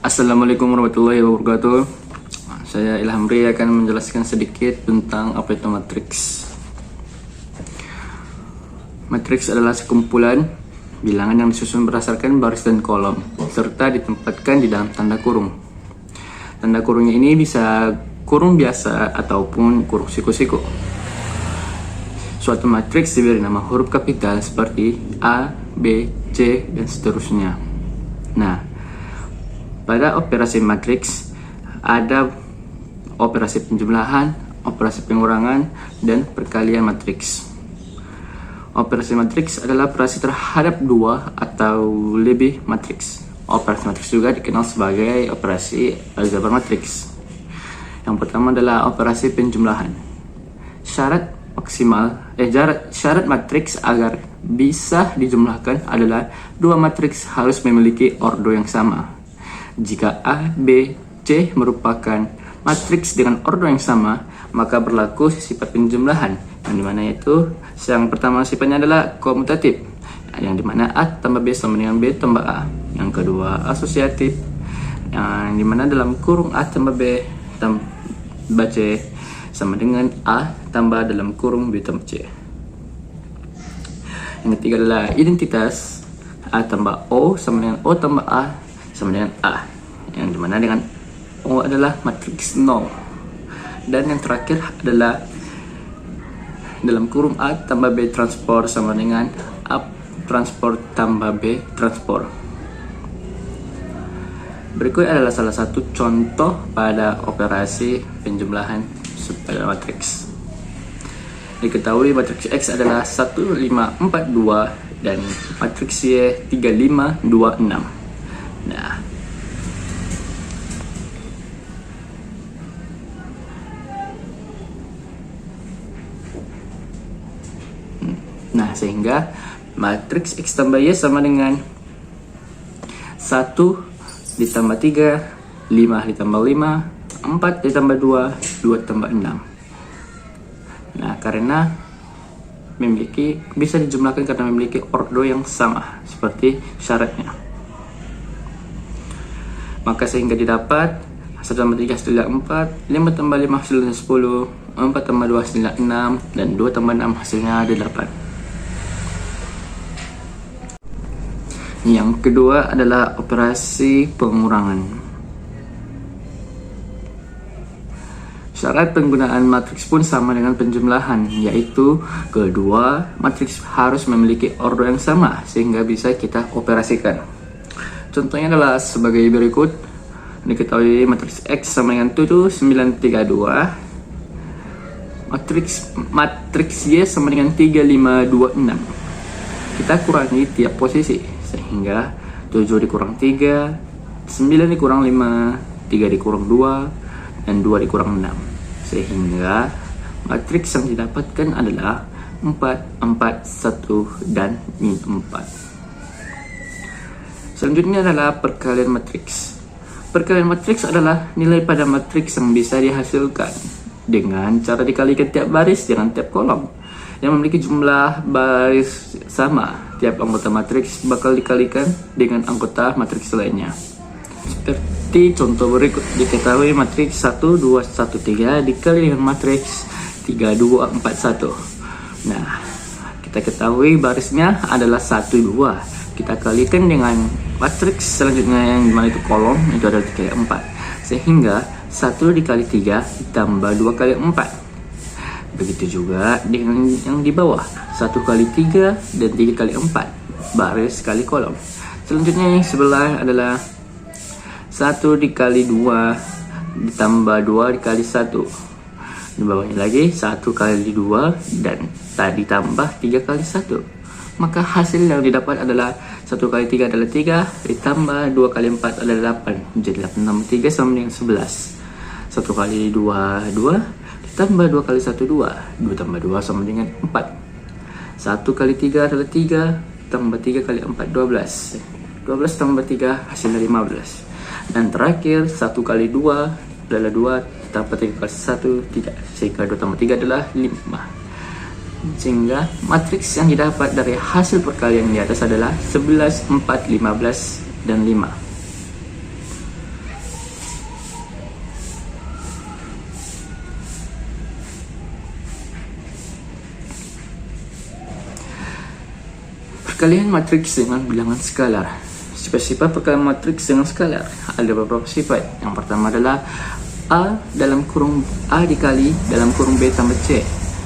Assalamualaikum warahmatullahi wabarakatuh. Saya Ilhamri akan menjelaskan sedikit tentang apa itu matriks. Matriks adalah sekumpulan bilangan yang disusun berdasarkan baris dan kolom, serta ditempatkan di dalam tanda kurung. Tanda kurungnya ini bisa kurung biasa ataupun kurung siku-siku. Suatu matriks diberi nama huruf kapital seperti A, B, C, dan seterusnya. Nah, pada operasi matriks ada operasi penjumlahan, operasi pengurangan, dan perkalian matriks. Operasi matriks adalah operasi terhadap dua atau lebih matriks. Operasi matriks juga dikenal sebagai operasi aljabar matriks. Yang pertama adalah operasi penjumlahan. Syarat matriks agar bisa dijumlahkan adalah dua matriks harus memiliki ordo yang sama. Jika A, B, C merupakan matriks dengan ordo yang sama, maka berlaku sifat penjumlahan, yang dimana itu yang pertama sifatnya adalah komutatif, yang dimana A tambah B sama dengan B tambah A. Yang kedua asosiatif, yang dimana dalam kurung A tambah B tambah C sama dengan A tambah dalam kurung B tambah C. Yang ketiga adalah identitas, A tambah O sama dengan O tambah A sama dengan A, yang dimana dengan O adalah matriks 0. Dan yang terakhir adalah dalam kurung A tambah B transport sama dengan A transport tambah B transport. Berikut adalah salah satu contoh pada operasi penjumlahan pada matriks. Diketahui matriks X adalah 1542 dan matriks Y 3526. Nah, sehingga matriks X tambah Y sama dengan 1 ditambah 3, 5 ditambah 5, 4 ditambah 2, 2 tambah 6. Nah, karena bisa dijumlahkan karena memiliki ordo yang sama seperti syaratnya. Maka sehingga didapat 1 tambah 3 hasilnya 4, 5 tambah 5 hasilnya 10, 4 tambah 2 hasilnya 6, dan 2 tambah 6 hasilnya ada 8. Yang kedua adalah operasi pengurangan. Syarat penggunaan matriks pun sama dengan penjumlahan, yaitu kedua matriks harus memiliki ordo yang sama sehingga bisa kita operasikan. Contohnya adalah sebagai berikut. Diketahui matriks X sama dengan 7, 9, 3, 2. Matriks Y sama dengan 3, 5, 2, 6. Kita kurangi tiap posisi, sehingga 7 dikurang 3, 9 dikurang 5, 3 dikurang 2, dan 2 dikurang 6. Sehingga matriks yang didapatkan adalah 4, 4, 1, dan min 4. Selanjutnya adalah perkalian matriks. Perkalian matriks adalah nilai pada matriks yang bisa dihasilkan dengan cara dikalikan tiap baris dengan tiap kolom yang memiliki jumlah baris sama. Tiap anggota matriks bakal dikalikan dengan anggota matriks lainnya. Seperti contoh berikut, diketahui matriks 1, 2, 1, 3 dikali dengan matriks 3, 2, 4, 1. Nah, kita ketahui barisnya adalah 1, 2. Kita kalikan dengan matriks selanjutnya yang dimana itu kolom, itu adalah 3 kali 4. Sehingga 1 dikali 3 ditambah 2 kali 4. Begitu juga dengan yang di bawah, 1 kali 3 dan 3 kali 4, baris kali kolom. Selanjutnya yang sebelah adalah 1 dikali 2 ditambah 2 dikali 1. Di bawahnya lagi 1 kali 2 dan tadi tambah 3 kali 1. Maka hasil yang didapat adalah 1 kali 3 adalah 3 ditambah 2 kali 4 adalah 8. Jadi 8 tambah 3 sama dengan 11. 1 kali 2, 2 ditambah 2 kali 1, 2. 2 tambah 2 sama dengan 4. 1 kali 3 adalah 3 tambah 3 kali 4, 12. 12 tambah 3 hasilnya 15. Dan terakhir 1 kali 2 adalah 2 tambah 3 kali 1, 3. Sehingga 2 tambah 3 adalah 5. Sehingga matriks yang didapat dari hasil perkalian di atas adalah 11, 4, 15, dan 5. Perkalian matriks dengan bilangan skalar. Sifat-sifat perkalian matriks dengan skalar ada beberapa sifat. Yang pertama adalah A dalam kurung A dikali dalam kurung B tambah C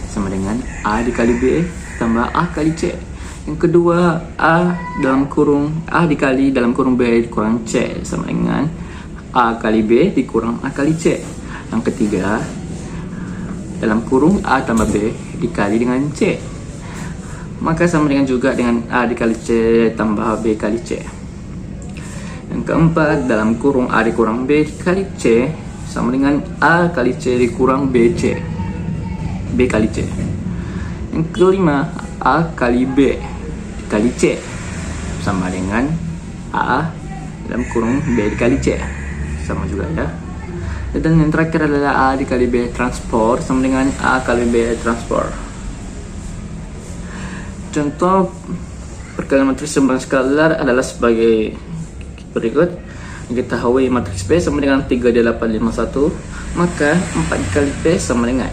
sama dengan A dikali B tambah A kali C. Yang kedua, A dalam kurung A dikali dalam kurung B dikurang C sama dengan A kali B dikurang A kali C. Yang ketiga, dalam kurung A tambah B dikali dengan C, maka sama dengan juga dengan A dikali C tambah B kali C. Yang keempat, dalam kurung A dikurang B dikali C sama dengan A kali C dikurang BC, B kali C. Yang kelima, A kali B dikali C sama dengan A dalam kurung B dikali C, sama juga ya. Dan yang terakhir adalah A dikali B transport sama dengan A kali B transport. Contoh perkalian matriks sembang skalar adalah sebagai berikut. Diketahui matriks P sama dengan 3D851, maka 4 dikali P sama dengan,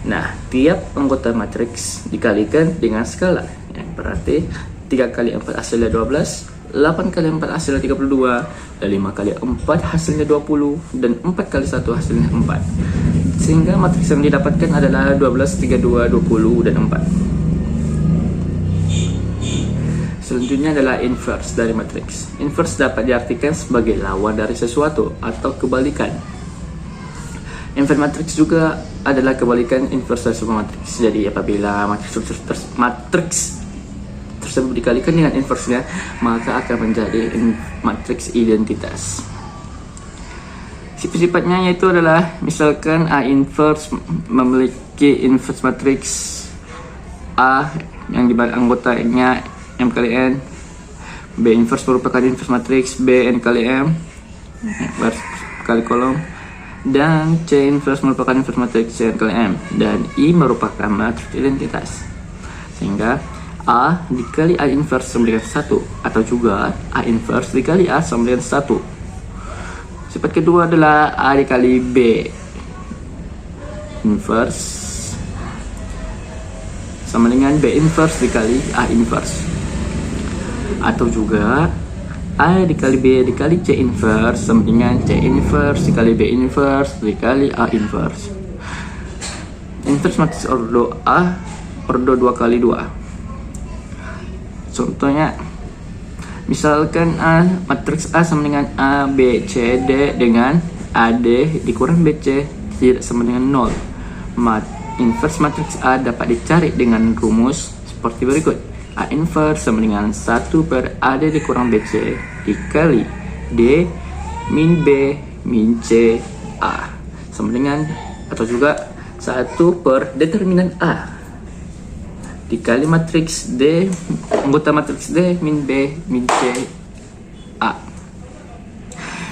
nah, tiap anggota matriks dikalikan dengan skalar, ya, berarti 3 kali 4 hasilnya 12, 8 kali 4 hasilnya 32, dan 5 kali 4 hasilnya 20, dan 4 kali 1 hasilnya 4. Sehingga matriks yang didapatkan adalah 12, 32, 20, dan 4. Selanjutnya adalah inverse dari matriks. Inverse dapat diartikan sebagai lawan dari sesuatu atau kebalikan. Inverse matriks juga adalah kebalikan inverse dari sebuah matriks. Jadi apabila matriks tersebut dikalikan dengan inverse-nya, maka akan menjadi matriks identitas. Sifat-sifatnya yaitu adalah misalkan A inverse memiliki inverse matriks A yang dibalik anggotanya M kali N, B inverse merupakan inverse matriks B N kali M kali kolom, dan C inverse merupakan inverse matriks C N kali M, dan I merupakan matriks identitas. Sehingga A dikali A inverse sama dengan 1, atau juga A inverse dikali A sama dengan 1. Sifat kedua adalah A dikali B inverse sama dengan B inverse dikali A inverse, atau juga A dikali B dikali C inverse sama dengan C inverse dikali B inverse dikali A inverse. Inverse matriks ordo A ordo 2 kali 2. Contohnya, misalkan A matriks A sama dengan A B C D dengan AD dikurang BC tidak sama dengan 0. Inverse matriks A dapat dicari dengan rumus seperti berikut. A inverse sama dengan 1 per AD dikurang BC dikali D min B min C A sama dengan, atau juga 1 per determinan A dikali matriks D, anggota matriks D min B min C A.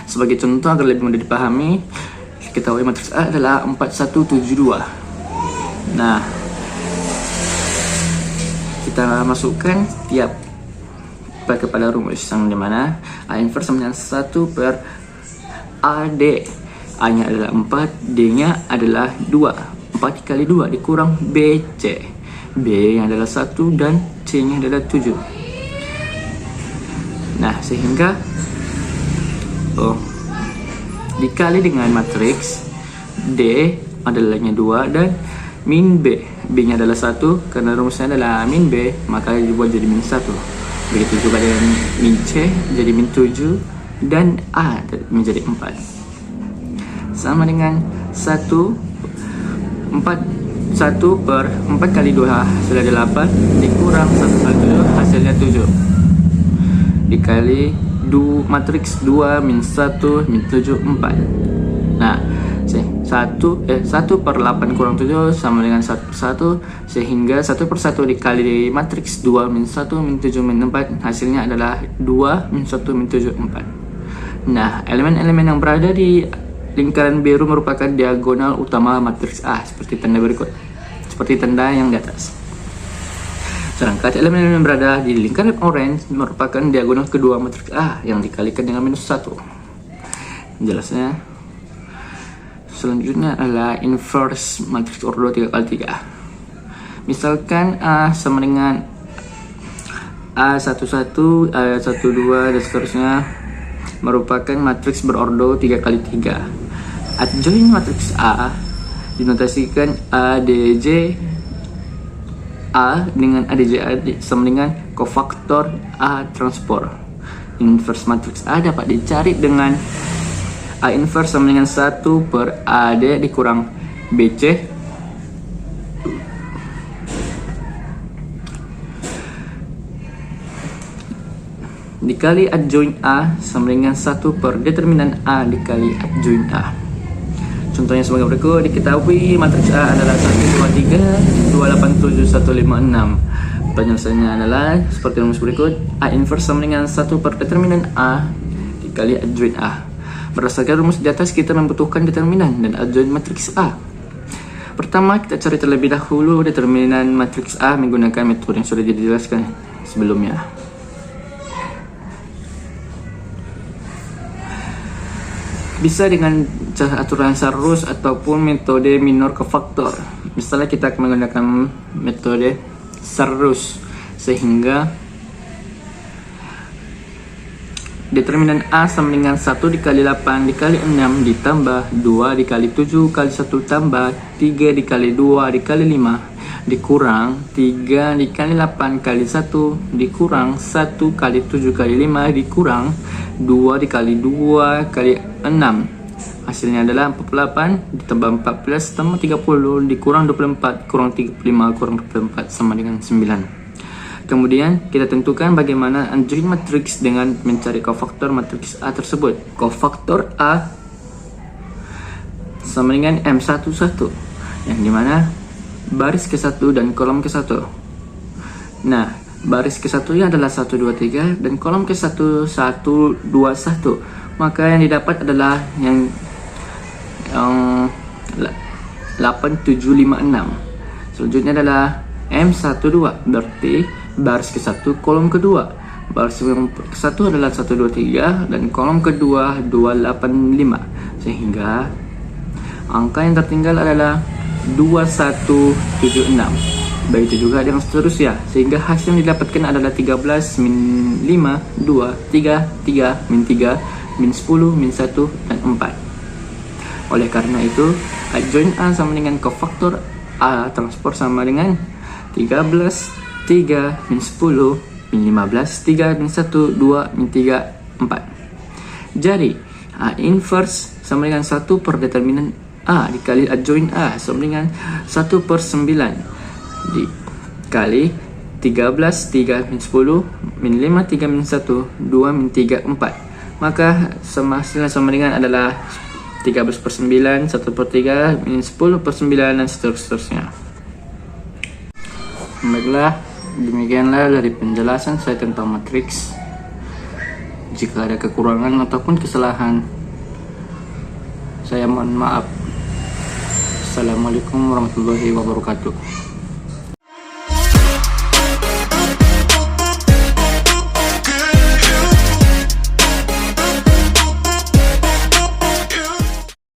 Sebagai contoh agar lebih mudah dipahami, kita tahu matriks A adalah 4172. Nah, kita masukkan tiap kepada rumus yang dimana A inverse sama dengan 1 per AD. A nya adalah 4, D nya adalah 2. 4 dikali 2 dikurang BC, B yang adalah 1 dan C nya adalah 7. Nah, sehingga dikali dengan matriks D adalahnya 2 dan min B, B nya adalah 1, karena rumusnya adalah min B, maka dibuat jadi min 1. Begitu juga dengan min C jadi min 7 dan A menjadi 4. Sama dengan 1 per 4 kali 2 hasilnya 8 dikurang 1 kali 7 hasilnya 7 dikali matriks 2 min 1 min 7 4. Nah, 1 per 8 kurang 7 sama dengan 1 per 1, sehingga 1 per 1 dikali matriks 2 min 1 min 7 min 4 hasilnya adalah 2 min 1 min 7 4. Nah, elemen-elemen yang berada di lingkaran biru merupakan diagonal utama matriks A seperti tanda berikut, seperti tanda yang di atas. Sedangkan elemen-elemen yang berada di lingkaran orange merupakan diagonal kedua matriks A yang dikalikan dengan minus 1. Jelasnya selanjutnya adalah inverse matriks ordo 3 kali 3. Misalkan A sama dengan A11, A12 dan seterusnya merupakan matriks berordo 3x3. Adjoint matriks A dinotasikan ADJ A dengan ADJ A sama dengan kofaktor A transport. Inverse matriks A dapat dicari dengan A inverse sama dengan 1 per AD dikurang BC dikali adjoint A sama dengan 1 per determinan A dikali adjoint A. Contohnya sebagai berikut. Diketahui matriks A adalah 1, 2, 3, 2, 8, 7, 1, 5, 6. Penyelesaiannya adalah seperti rumus berikut. A inverse sama dengan 1 per determinan A dikali adjoint A. Berdasarkan rumus di atas, kita membutuhkan determinan dan adjoint matriks A. Pertama, kita cari terlebih dahulu determinan matriks A menggunakan metode yang sudah dijelaskan sebelumnya. Bisa dengan cara aturan Sarus ataupun metode minor kofaktor. Misalnya kita akan menggunakan metode Sarus, sehingga determinan A sama dengan 1 dikali 8 dikali 6 ditambah 2 dikali 7 kali 1 tambah 3 dikali 2 dikali 5 dikurang 3 dikali 8 kali 1 dikurang 1 kali 7 kali 5 dikurang 2 dikali 2 kali 6. Hasilnya adalah 48 ditambah 14 tambah 30 dikurang 24 kurang 35 kurang 24 sama dengan 9. Kemudian kita tentukan bagaimana adjoint matriks dengan mencari kofaktor matriks A tersebut. Kofaktor A sama dengan M11 yang dimana baris ke-1 dan kolom ke-1. Nah, baris ke-1 adalah 1, 2, 3 dan kolom ke-1 1, 2, 1. Maka yang didapat adalah yang 8, 7, 5, 6. Selanjutnya adalah M12, berarti baris ke-1 kolom kedua. Baris ke-1 adalah 1, 2, 3 dan kolom kedua 2, 8, 5. Sehingga angka yang tertinggal adalah 2176. Begitu juga dengan seterusnya, sehingga hasil yang didapatkan adalah 13 min 5 2 3 3 min 3 min 10 min 1 dan 4. Oleh karena itu adjoint A sama dengan kofaktor A transport sama dengan 13 3 min 10 min 15 3 min 1 2 min 3 4. Jadi A inverse sama dengan 1 per determinan A dikali adjoint A sama dengan 1 per 9 dikali 13 3 min 10 min 5 3 min 1 2 min 3 4. Maka hasilnya sama dengan adalah 13 per 9 1 per 3 min 10 per 9 dan seterusnya. Baiklah, demikianlah dari penjelasan saya tentang matriks. Jika ada kekurangan ataupun kesalahan, saya mohon maaf. Assalamualaikum warahmatullahi wabarakatuh.